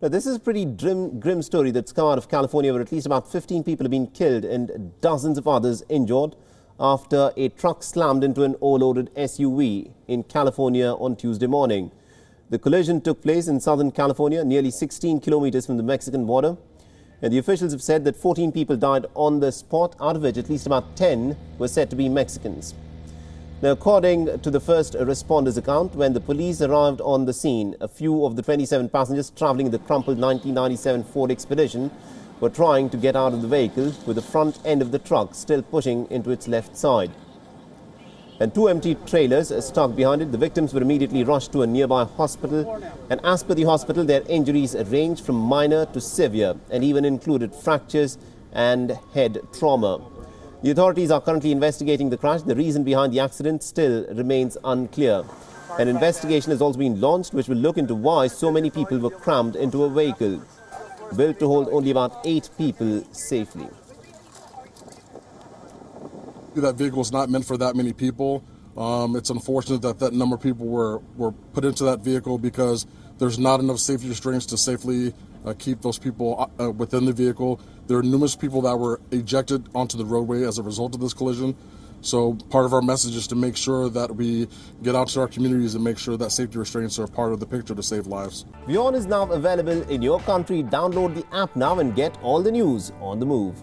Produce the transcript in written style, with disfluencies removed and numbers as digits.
Now, this is a pretty grim story that's come out of California, where at least about 15 people have been killed and dozens of others injured after a truck slammed into an overloaded SUV in California on Tuesday morning. The collision took place in Southern California, nearly 16 kilometers from the Mexican border. And the officials have said that 14 people died on the spot, out of which at least about 10 were said to be Mexicans. Now, according to the first responders' account, when the police arrived on the scene, a few of the 27 passengers travelling in the crumpled 1997 Ford Expedition were trying to get out of the vehicle, with the front end of the truck still pushing into its left side. And two empty trailers stuck behind it. The victims were immediately rushed to a nearby hospital. And as per the hospital, their injuries ranged from minor to severe and even included fractures and head trauma. The authorities are currently investigating the crash. The reason behind the accident still remains unclear. An investigation has also been launched which will look into why so many people were crammed into a vehicle built to hold only about 8 people safely. That vehicle is not meant for that many people. It's unfortunate that that number of people were put into that vehicle because there's not enough safety restraints to safely keep those people within the vehicle. There are numerous people that were ejected onto the roadway as a result of this collision. So part of our message is to make sure that we get out to our communities and make sure that safety restraints are part of the picture to save lives. WION is now available in your country. Download the app now and get all the news on the move.